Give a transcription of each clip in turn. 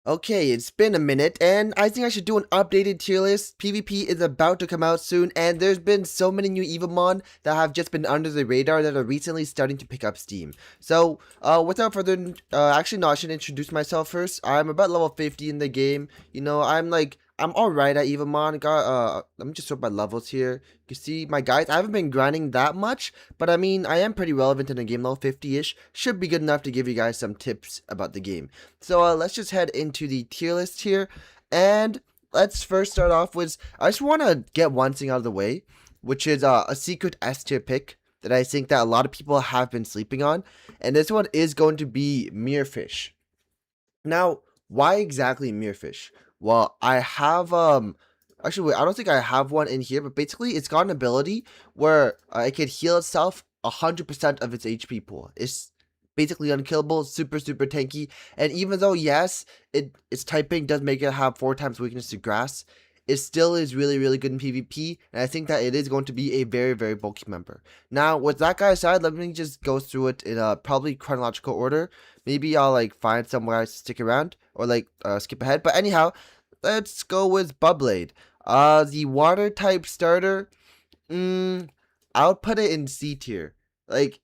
Okay, it's been a minute, and I think I should do an updated tier list. PvP is about to come out soon, and there's been so many new Evomon that have just been under the radar that are recently starting to pick up steam. So, without further ado, actually no, I should introduce myself first. I'm about level 50 in the game. You know, I'm alright at Evomon. Let me just sort my levels here. You see, my guys, I haven't been grinding that much, but I mean, I am pretty relevant in the game, level 50-ish. Should be good enough to give you guys some tips about the game. So let's just head into the tier list here, and let's first start off with, I just want to get one thing out of the way, which is a secret S tier pick that I think that a lot of people have been sleeping on, and this one is going to be mirefish. Now, why exactly mirefish? Well, I have actually wait, I don't think I have one in here, but basically it's got an ability where it can heal itself 100% of its HP pool. It's basically unkillable, super tanky, and even though yes, its typing does make it have 4 times weakness to grass, it still is really good in PvP, and I think that it is going to be a very bulky member. Now, with that guy aside, let me just go through it in a probably chronological order. Maybe I'll like find somewhere to stick around or like skip ahead. But anyhow, let's go with Bubblade. The water type starter. I'll put it in C tier. Like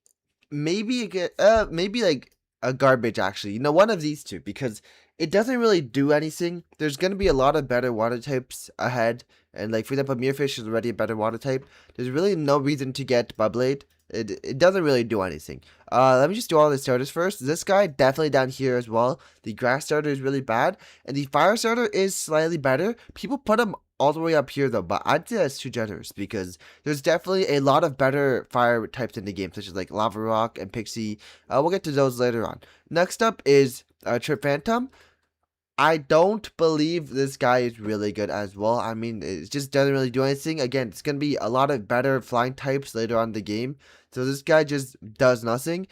maybe like a garbage actually. You know, one of these two because it doesn't really do anything. There's gonna be a lot of better water types ahead, and like for example, mirefish is already a better water type. There's really no reason to get Bubblade. It doesn't really do anything. Let me just do all the starters first. This guy definitely down here as well. The grass starter is really bad, and the fire starter is slightly better. People put him all the way up here though, but I'd say that's too generous because there's definitely a lot of better fire types in the game, such as like lava rock and pixie. We'll get to those later on. Next up is Trip Phantom. I don't believe this guy is really good as well. I mean, it just doesn't really do anything. Again, it's going to be a lot of better flying types later on in the game. So this guy just does nothing.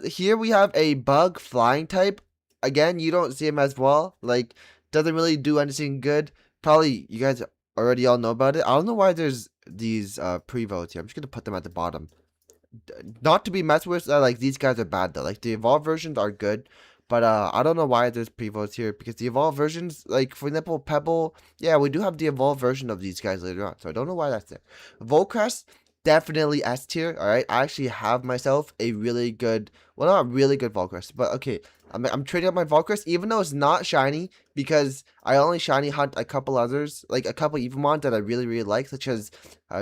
Here we have a bug flying type. Again, you don't see him as well. Like, doesn't really do anything good. Probably you guys already all know about it. I don't know why there's these pre-votes here. I'm just going to put them at the bottom. Not to be messed with, like, these guys are bad though. Like, the evolved versions are good. But I don't know why there's pre-votes here, because the evolved versions, like for example, Pebble, yeah, we do have the evolved version of these guys later on, so I don't know why that's there. Volcrest, definitely S tier, alright? I actually have myself a really good, well, not really good Volcrest, but okay, I'm trading up my Volcrest, even though it's not shiny, because I only shiny hunt a couple others, like a couple Evomon that I really like, such as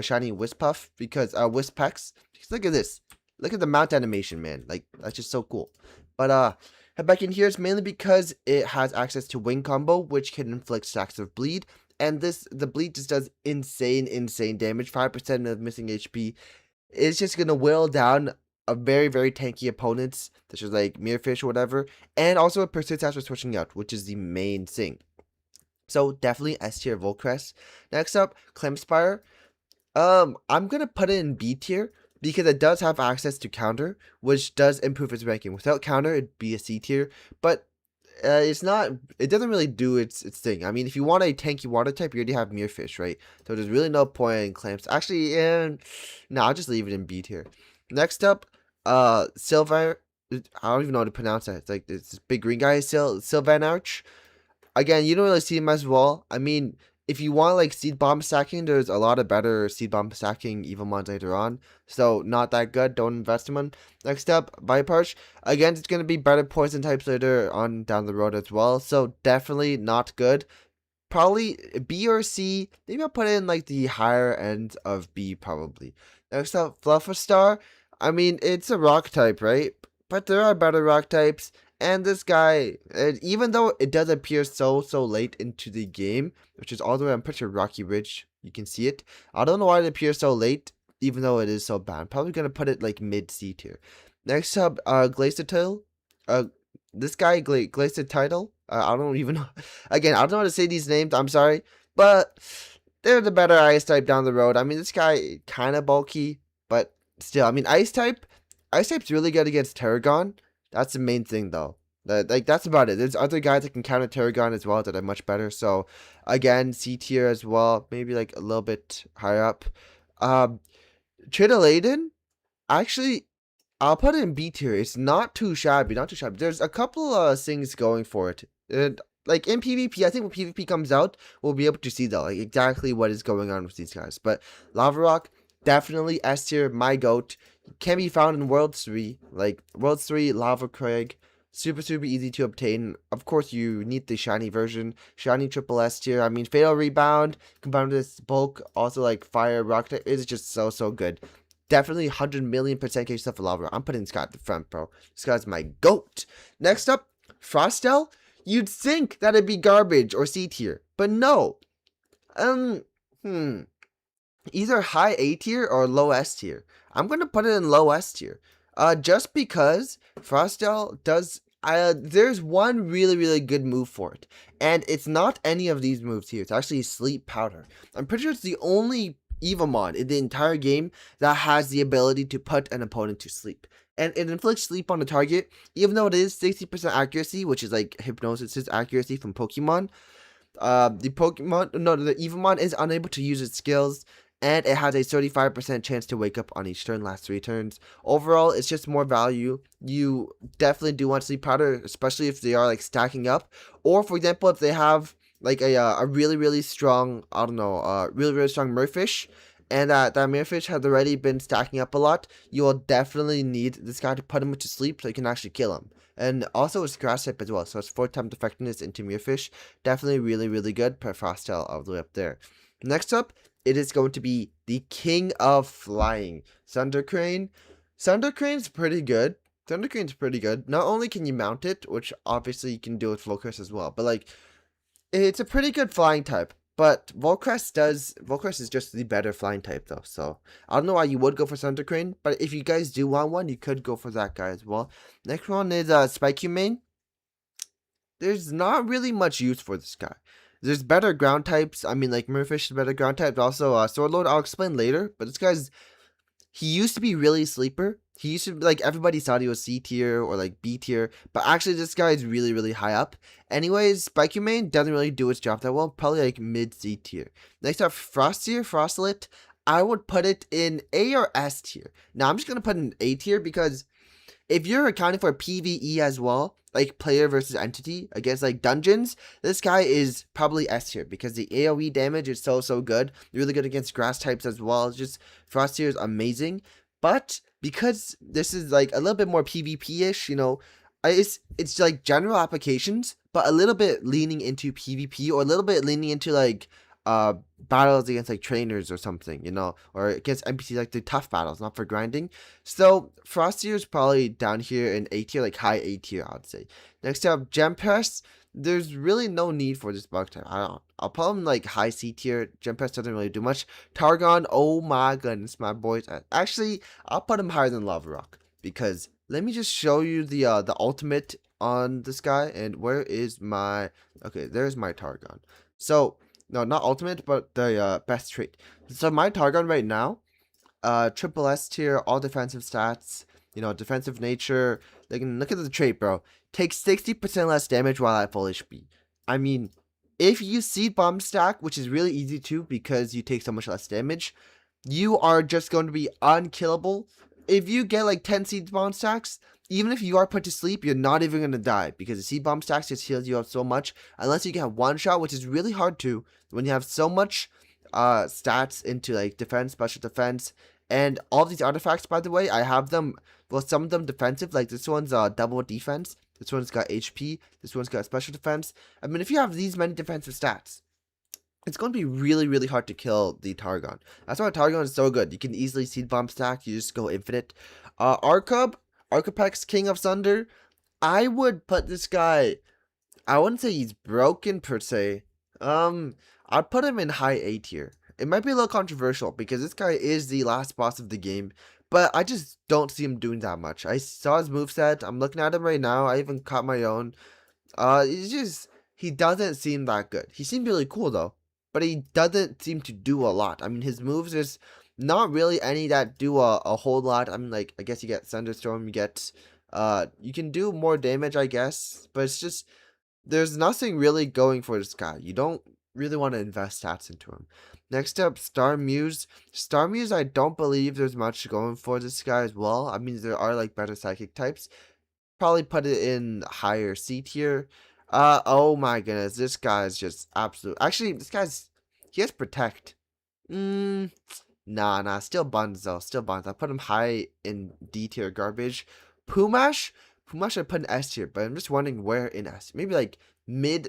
shiny Wispuff, because, Wispex, because look at this. Look at the mount animation, man. Like, that's just so cool. But, head back in here is mainly because it has access to wing combo, which can inflict stacks of bleed, and the bleed just does insane damage. 5% of missing HP. It's just gonna whittle down a very tanky opponents, such as like mirefish or whatever, and also it persists after switching out, which is the main thing. So definitely S tier Volcrest. Next up, Clamspire. I'm gonna put it in B tier because it does have access to counter, which does improve its ranking. Without counter, it'd be a C tier, but it's not. It doesn't really do its thing. I mean, if you want a tanky water type, you already have mirefish, right? So there's really no point in clamps. Actually, no, I'll just leave it in B tier. Next up, Silver. I don't even know how to pronounce that. It's like this big green guy, Sylvanarch. Again, you don't really see him as well. I mean, if you want like seed bomb stacking, there's a lot of better seed bomb stacking Evomon later on. So not that good. Don't invest in one. Next up, Viparch. Again, it's gonna be better poison types later on down the road as well. So definitely not good. Probably B or C. Maybe I'll put it in like the higher end of B probably. Next up, Fluffastar. I mean, it's a rock type, right? But there are better rock types. And this guy, even though it does appear so late into the game, which is all the way, I'm pretty sure Rocky Ridge, you can see it. I don't know why it appears so late, even though it is so bad. I'm probably going to put it like mid C tier. Next up, Glaciatil. This guy, Glaciatil. I don't even know. Again, I don't know how to say these names, I'm sorry. But they're the better ice type down the road. I mean, this guy kind of bulky, but still, I mean, ice type's really good against Tarragon. That's the main thing, though. Like, that's about it. There's other guys that can counter Tarragon as well that are much better. So, again, C tier as well. Maybe, like, a little bit higher up. Tritoladen, actually, I'll put it in B tier. It's not too shabby. There's a couple of things going for it. like in PvP, I think when PvP comes out, we'll be able to see though, like exactly what is going on with these guys. But Lava Rock, definitely S tier, my goat. Can be found in Worlds 3, like Worlds 3, Lava Crag. Super easy to obtain. Of course, you need the shiny version, shiny triple S tier. I mean, Fatal Rebound combined with this bulk, also like Fire Rocket is just so good. Definitely 100,000,000% get yourself a Lava. I'm putting this guy at the front, bro. This guy's my goat. Next up, Frostelle. You'd think that it'd be garbage or C tier, but no. Either high A tier or low S tier. I'm gonna put it in low S tier. Just because Frostelle does. There's one really good move for it, and it's not any of these moves here. It's actually Sleep Powder. I'm pretty sure it's the only Evomon in the entire game that has the ability to put an opponent to sleep. And it inflicts sleep on the target, even though it is 60% accuracy, which is like Hypnosis' accuracy from Pokemon. The Evomon is unable to use its skills, and it has a 35% chance to wake up on each turn, last 3 turns. Overall, it's just more value. You definitely do want Sleep Powder, especially if they are like stacking up, or for example, if they have like a really strong, I don't know, really strong mirefish, and that mirefish has already been stacking up a lot, you will definitely need this guy to put him to sleep so you can actually kill him. And also it's grass type as well, so it's 4 times effectiveness into mirefish. Definitely really good per Frostelle all the way up there. Next up, it is going to be the king of flying, Thunder Crane. Thunder Crane's pretty good. Not only can you mount it, which obviously you can do with Volcrest as well, but like, it's a pretty good flying type. But Volcrest is just the better flying type though. So I don't know why you would go for Thunder Crane, but if you guys do want one, you could go for that guy as well. Next one is Spikehumane. There's not really much use for this guy. There's better ground types. I mean, like Mirefish is better ground types. Also, Swordlord, I'll explain later. But this guy's, he used to be really sleeper. He used to be, like, everybody thought he was C tier or like B tier, but actually this guy is really high up. Anyways, Spikehumane doesn't really do its job that well. Probably like mid C tier. Next up, Frostlet. I would put it in A or S tier. Now I'm just gonna put it in A tier because if you're accounting for PvE as well, like player versus entity against like dungeons, this guy is probably S tier because the AoE damage is so good. Really good against grass types as well. It's just Frost tier is amazing. But because this is like a little bit more PvP-ish, you know, it's like general applications, but a little bit leaning into PvP or a little bit leaning into like battles against like trainers or something, you know, or against NPCs, like the tough battles, not for grinding. So Frost tier is probably down here in A tier, like high A tier, I'd say. Next up, Gem Press. There's really no need for this bug type. I'll put him like high C tier. Gem Press doesn't really do much. Targon, oh my goodness, my boys. Actually, I'll put him higher than Lava Rock because let me just show you the ultimate on this guy. And where is my, okay, there's my Targon. So no, not ultimate, but the best trait. So my Targon right now, triple S tier, all defensive stats, you know, defensive nature. Like, look at the trait, bro. Takes 60% less damage while at full HP. I mean, if you seed bomb stack, which is really easy to because you take so much less damage, you are just going to be unkillable. If you get like 10 seed bomb stacks, even if you are put to sleep, you're not even going to die because the seed bomb stacks just heals you up so much unless you get one shot, which is really hard to when you have so much stats into like defense, special defense, and all these artifacts. By the way, I have them, well, some of them defensive, like this one's double defense, this one's got HP, this one's got special defense. I mean, if you have these many defensive stats, it's going to be really hard to kill the Targon. That's why Targon is so good. You can easily seed bomb stack, you just go infinite. Arcapex, King of Thunder. I would put this guy, I wouldn't say he's broken per se. I'd put him in high A tier. It might be a little controversial because this guy is the last boss of the game, but I just don't see him doing that much. I saw his moveset. I'm looking at him right now. I even caught my own. It's just, he doesn't seem that good. He seemed really cool though, but he doesn't seem to do a lot. I mean, his moves, there's not really any that do a whole lot. I mean, like, I guess you get Thunderstorm, you get, you can do more damage, I guess, but it's just, there's nothing really going for this guy. You don't really want to invest stats into him. Next up, Starmuse. Starmuse, I don't believe there's much going for this guy as well. I mean, there are like better psychic types. Probably put it in higher C tier. Oh my goodness, this guy's just absolute. Actually, he has protect. Nah, still buns though, still buns. I put him high in D tier garbage. Pumash, I put in S tier, but I'm just wondering where in S. Maybe like mid,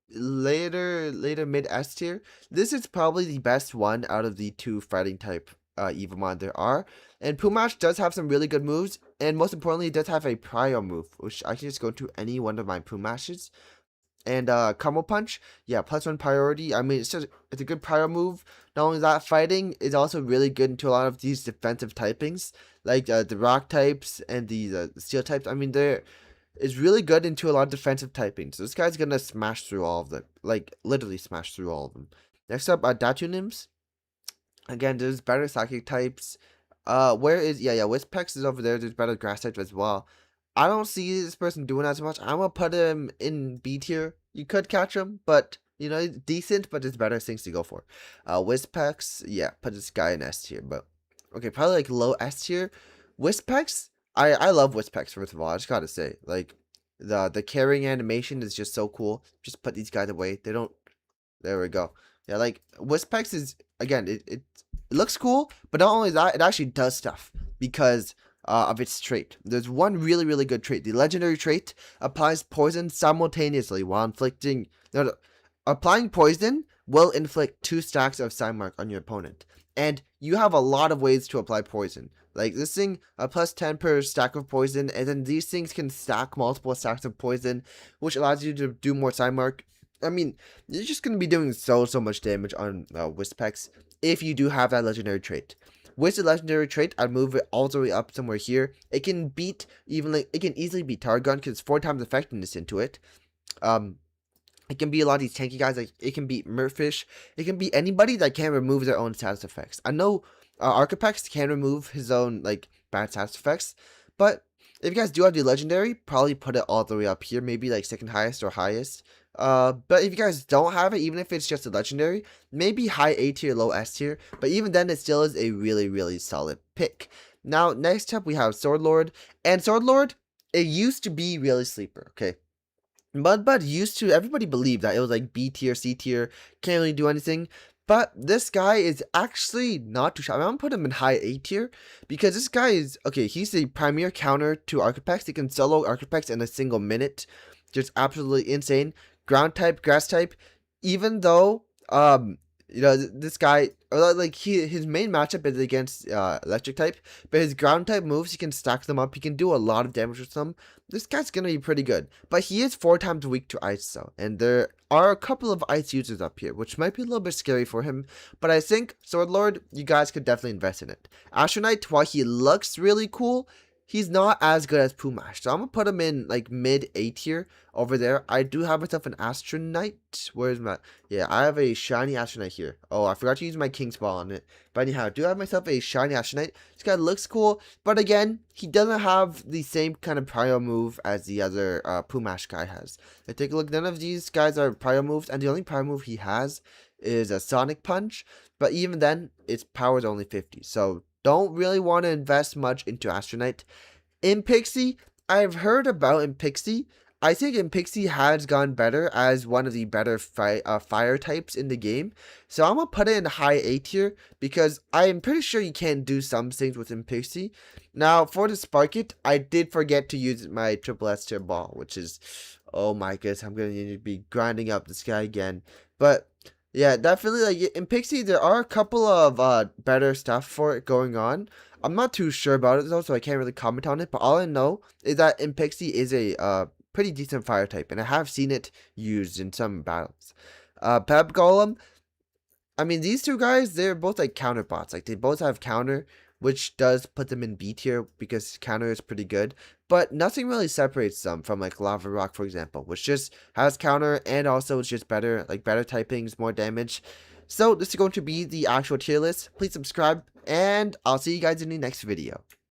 later mid S tier. This is probably the best one out of the two fighting type Evomon there are. And Pumash does have some really good moves, and most importantly, it does have a prior move, which I can just go to any one of my Pumashes. And combo punch, yeah, +1 priority. I mean, it's a good prior move. Not only that, fighting is also really good into a lot of these defensive typings, like the rock types and the steel types. I mean, it's really good into a lot of defensive typings. So this guy's gonna smash through all of them, like literally smash through all of them. Next up, Datunims. Again, there's better psychic types. Where is Wispex is over there. There's better grass types as well. I don't see this person doing as much. I'm gonna put him in B tier. You could catch him, but you know, decent, but there's better things to go for. Wispex, yeah, put this guy in S tier, but okay, probably like low S tier. Wispex, I love Wispex, first of all. I just gotta say, like the carrying animation is just so cool. Just put these guys away. They don't. There we go. Yeah, like Wispex is again, it looks cool, but not only that, it actually does stuff because of its trait. There's one really good trait. The legendary trait applies poison simultaneously while inflicting. No, applying poison will inflict 2 stacks of sign mark on your opponent, and you have a lot of ways to apply poison. Like this thing, a +10 per stack of poison, and then these things can stack multiple stacks of poison, which allows you to do more sign mark. I mean, you're just going to be doing so much damage on Wispex if you do have that legendary trait. With the legendary trait, I'd move it all the way up somewhere here. It can beat, it can easily beat Targon because it's 4 times effectiveness into it. It can be a lot of these tanky guys, like it can beat mirefish. It can be anybody that can remove their own status effects. I know Arcapex can remove his own like bad status effects, but if you guys do have the legendary, probably put it all the way up here, maybe like second highest or highest. But if you guys don't have it, even if it's just a legendary, maybe high A tier, low S tier. But even then, it still is a really solid pick. Now, next up, we have thordlord. And thordlord, it used to be really sleeper, okay? Mudbud used to, everybody believed that it was like B tier, C tier, can't really do anything. But this guy is actually not too shy. I'm gonna put him in high A tier because this guy is, okay, he's the premier counter to Arcapex. He can solo Arcapex in a single minute. Just absolutely insane. Ground type, grass type, even though, you know, this guy, like, his main matchup is against electric type, but his ground type moves, he can stack them up, he can do a lot of damage with them. This guy's gonna be pretty good, but he is 4 times weak to ice though, and there are a couple of ice users up here, which might be a little bit scary for him, but I think thordlord, you guys could definitely invest in it. Astronite, while he looks really cool, he's not as good as Pumash, so I'm gonna put him in like mid A tier over there. I do have myself an Astronite. Where's my? Yeah, I have a shiny Astronite here. Oh, I forgot to use my King's Ball on it. But anyhow, I do have myself a shiny Astronite. This guy looks cool, but again, he doesn't have the same kind of prior move as the other Pumash guy has. Now, take a look. None of these guys are prior moves, and the only prior move he has is a Sonic Punch. But even then, its power is only 50. So don't really want to invest much into Astronite. Impixie, I've heard about Impixie. I think Impixie has gone better as one of the better fire types in the game. So I'm going to put it in high A tier because I'm pretty sure you can do some things with Impixie. Now, for the Sparkit, I did forget to use my triple S tier ball, which is, oh my goodness, I'm going to need to be grinding up this guy again. But yeah, definitely, like, in Pixie, there are a couple of better stuff for it going on. I'm not too sure about it, though, so I can't really comment on it. But all I know is that in Pixie is a pretty decent fire type, and I have seen it used in some battles. Pep Golem, I mean, these two guys, they're both, like, counter bots. Like, they both have counter, which does put them in B tier because counter is pretty good. But nothing really separates them from, like, Lava Rock, for example, which just has counter and also it's just better, like, better typings, more damage. So this is going to be the actual tier list. Please subscribe, and I'll see you guys in the next video.